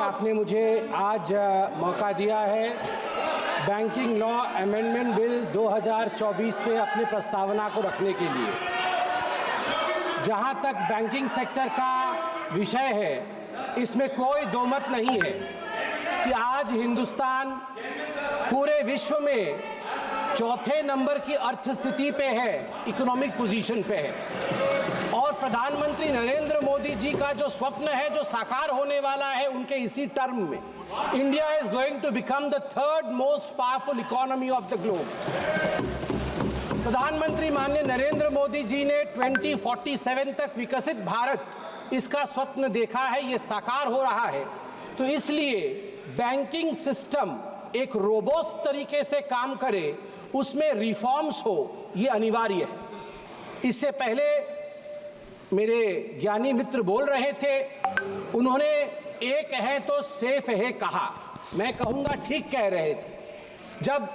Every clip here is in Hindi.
आपने मुझे आज मौका दिया है बैंकिंग लॉ अमेंडमेंट बिल 2024 पे अपनी प्रस्तावना को रखने के लिए। जहां तक बैंकिंग सेक्टर का विषय है, इसमें कोई दो मत नहीं है कि आज हिंदुस्तान पूरे विश्व में चौथे नंबर की अर्थस्थिति पे है, इकोनॉमिक पोजीशन पे है। और प्रधानमंत्री नरेंद्र मोदी जी का जो स्वप्न है, जो साकार होने वाला है उनके इसी टर्म में, India is going to become the third most powerful economy of the globe. प्रधानमंत्री माननीय नरेंद्र मोदी जी ने 2047 तक विकसित भारत, इसका स्वप्न देखा है, ये साकार हो रहा है। तो इसलिए बैंकिंग सिस्टम एक रोबोस्ट तरीके से काम करे, उसमें रिफॉर्म्स हो, ये अनिवार्य है। इससे पहले मेरे ज्ञानी मित्र बोल रहे थे, उन्होंने एक है तो सेफ है कहा, मैं कहूंगा ठीक कह रहे थे। जब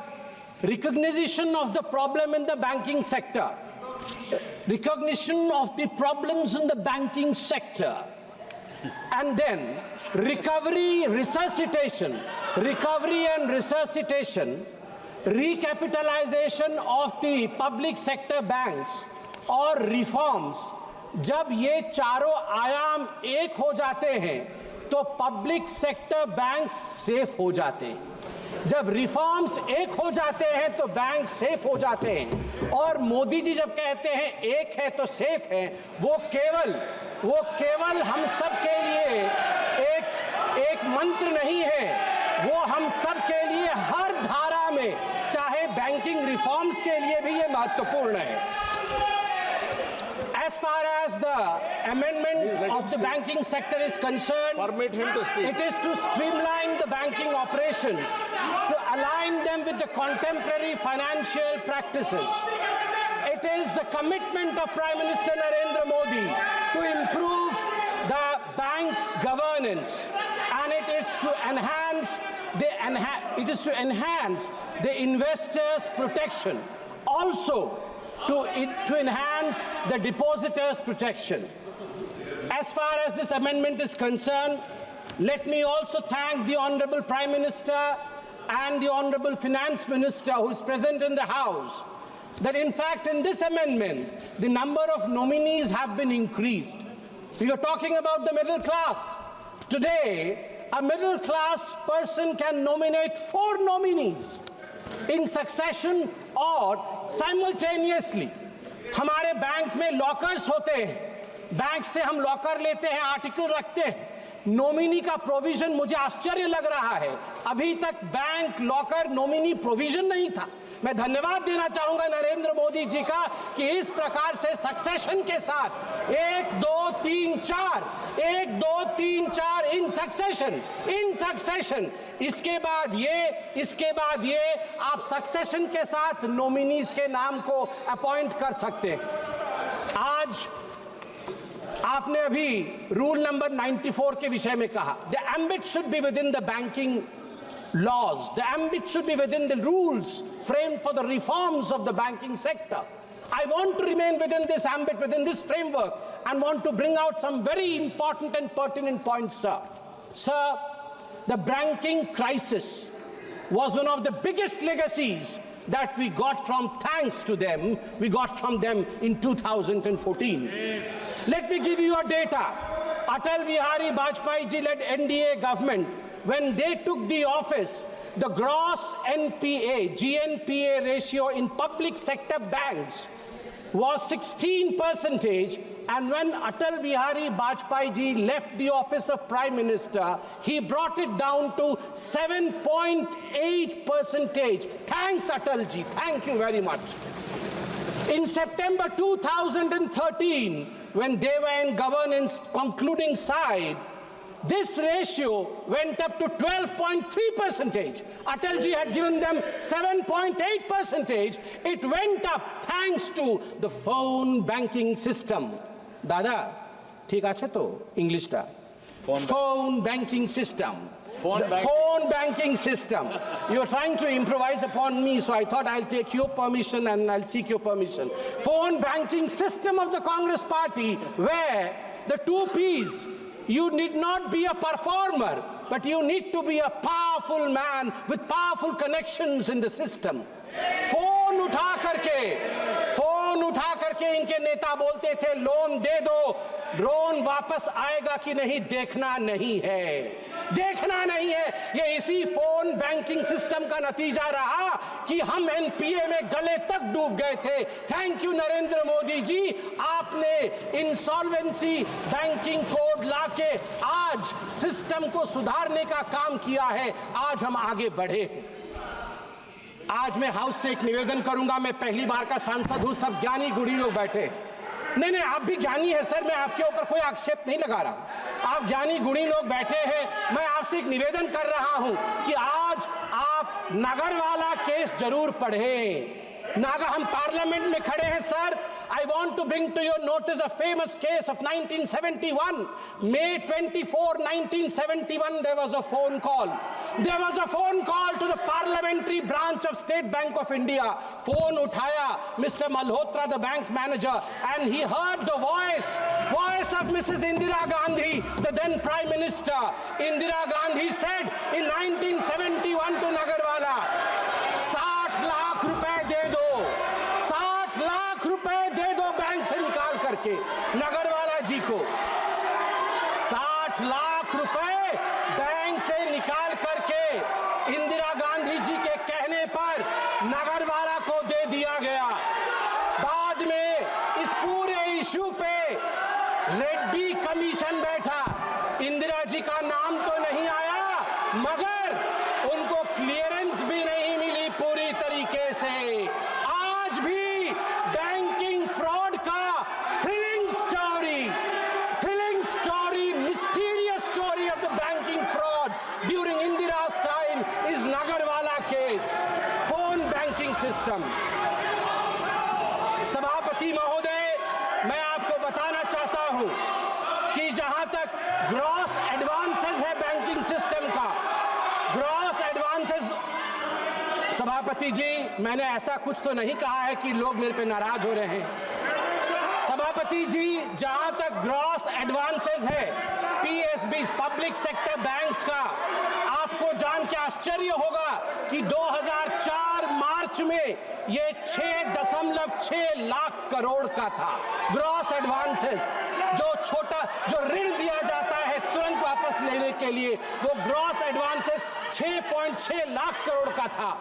recognition of the problem in the banking sector, recognition of the problems in the banking sector, and then recovery and resuscitation, recapitalization of the public sector banks और reforms, जब ये चारों आयाम एक हो जाते हैं तो पब्लिक सेक्टर बैंक्स सेफ हो जाते हैं। जब रिफॉर्म्स एक हो जाते हैं तो बैंक सेफ हो जाते हैं। और मोदी जी जब कहते हैं एक है तो सेफ है, वो केवल हम सब के लिए एक मंत्र नहीं है, वो हम सब के लिए हर धारा में, चाहे बैंकिंग रिफॉर्म्स के लिए भी ये महत्वपूर्ण है। As far as the amendment of the banking sector is concerned, permit him to speak. It is to streamline the banking operations, to align them with the contemporary financial practices. It is the commitment of Prime Minister Narendra Modi to improve the bank governance, and it is to enhance the investors' protection. Also, to enhance the depositors' protection. As far as this amendment is concerned, let me also thank the Honorable Prime Minister and the Honorable Finance Minister who is present in the House, that in fact in this amendment, the number of nominees have been increased. We are talking about the middle class. Today, a middle class person can nominate 4 nominees in succession और साइमल्टेनियसली। हमारे बैंक में लॉकर्स होते हैं, बैंक से हम लॉकर लेते हैं, आर्टिकल रखते हैं, नॉमिनी का प्रोविजन, मुझे आश्चर्य लग रहा है अभी तक बैंक लॉकर नॉमिनी प्रोविजन नहीं था। मैं धन्यवाद देना चाहूंगा नरेंद्र मोदी जी का कि इस प्रकार से सक्सेशन के साथ 1 2 3 4 इन सक्सेशन, इसके बाद ये आप सक्सेशन के साथ नॉमिनीज के नाम को अपॉइंट कर सकते हैं। आज आपने अभी रूल नंबर 94 के विषय में कहा, the ambit should be with in the banking laws, the ambit should be within the rules framed for the reforms of the banking sector. I want to remain within this ambit, within this framework, and want to bring out some very important and pertinent points, sir. Sir, the banking crisis was one of the biggest legacies that we got from them in 2014. Let me give you a data. Atal Bihari Vajpayee ji led NDA government, when they took the office, the gross GNPA ratio in public sector banks was 16%, and when Atal Bihari Vajpayee ji left the office of Prime Minister, he brought it down to 7.8%. Thanks, Atal ji. Thank you very much. In September 2013, when they were in governance concluding side, this ratio went up to 12.3%. Atalji had given them 7.8%. It went up thanks to the phone banking system. Dada, ठीक আছে তো ইংলিশটা? Phone banking system. Phone banking system. You're trying to improvise upon me, so I thought I'll take your permission and I'll seek your permission. Phone banking system of the Congress Party, where the 2 Ps, you need not be a performer but you need to be a powerful man with powerful connections in the system. Phone उठा करके इनके नेता बोलते थे लोन दे दो, लोन वापस आएगा कि नहीं देखना नहीं है। ये इसी फोन बैंकिंग सिस्टम का नतीजा रहा कि हम एनपीए में गले तक डूब गए थे। थैंक यू नरेंद्र मोदी जी, आपने इंसॉल्वेंसी बैंकिंग कोड लाके आज सिस्टम को सुधारने का काम किया है। आज हम आगे बढ़े। आज मैं हाउस से एक निवेदन करूंगा। मैं पहली बार का सांसद हूं, सब ज्ञानी गुणी लोग बैठे। नहीं, आप भी ज्ञानी है सर, मैं आपके ऊपर कोई आक्षेप नहीं लगा रहा। आप ज्ञानी गुणी लोग बैठे हैं। मैं आपसे एक निवेदन कर रहा हूं कि आज आप नागरवाला केस जरूर पढ़ें। हम पार्लियामेंट में खड़े हैं sir. I want to bring to your notice a famous case of 1971. May 24, 1971, there was a phone call. There was a phone call to the parliamentary branch of State Bank of India. Phone uthaya Mr. Malhotra, the bank manager, and he heard the voice of Mrs. Indira Gandhi, the then Prime Minister. Indira Gandhi said in 1971 to Nagarwala, 60 lakh रुपए दे दो, 60 लाख रुपए दे दो बैंक से निकाल करके नगरवाला जी को। 60 लाख रुपए बैंक से निकाल करके इंदिरा गांधी जी के कहने पर नगरवाला को दे दिया गया। बाद में इस पूरे इशू पे रेड्डी कमीशन बैठा। इंदिरा जी का नाम तो नहीं आया, मगर उनको क्लियरेंस भी नहीं मिली पूरी तरीके से। आज भी बैंकिंग फ्रॉड का thrilling story, mysterious story of the banking fraud during Indira's time is Nagarwala case, phone banking system. सभापति महोदय, मैं आपको बताना चाहता हूं कि जहां तक ग्रॉस एडवांसेस है बैंकिंग सिस्टम का, ग्रॉस एडवांसेस, सभापति जी मैंने ऐसा कुछ तो नहीं कहा है कि लोग मेरे पे नाराज हो रहे हैं। सभापति जी, जहां तक ग्रॉस एडवांसेस है पीएसबी, पब्लिक सेक्टर बैंक्स का, आपको जान के आश्चर्य होगा कि 2004 मार्च में ये 6.6 लाख करोड़ का था ग्रॉस एडवांसेस। जो ऋण दिया जाता है तुरंत वापस लेने के लिए, वो ग्रॉस एडवांसेस 6.6 लाख करोड़ का था।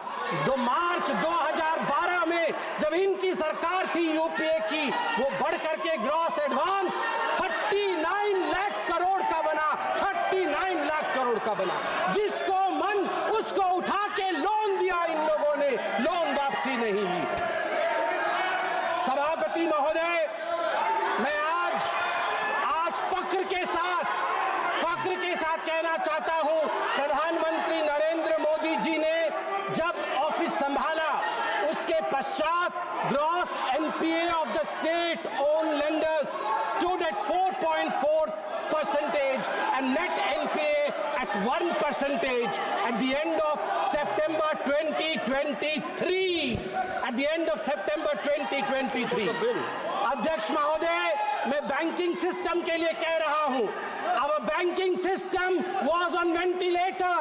मार्च 2012 में जब इनकी सरकार थी यूपीए की, वो बढ़ करके ग्रॉस एडवांस 39 लाख करोड़ का बना, 39 लाख करोड़ का बना। जिसको मन उसको उठा के लोन दिया इन लोगों ने, लोन वापसी नहीं ली। सभापति महोदय, मैं आज फख्र के साथ कहना चाहता हूं, प्रधानमंत्री नरेंद्र मोदी जी ने जब ऑफिस संभाला उसके पश्चात gross NPA of the state own lenders stood at 4.4% and net NPA at 1% at the end of September 2023. At the end of September 2023. अध्यक्ष महोदय, मैं बैंकिंग सिस्टम के लिए कह रहा हूं, our banking system was on ventilator.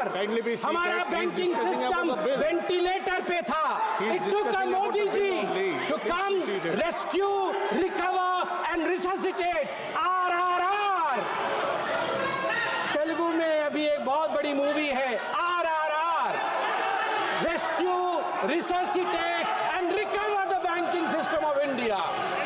हमारा बैंकिंग सिस्टम वेंटिलेटर पे था। It took a Modi ji to come rescue, recover and resuscitate RRR. Telugu में अभी एक बहुत बड़ी मूवी है RRR, Rescue, Resuscitate and Recover the Banking System of India.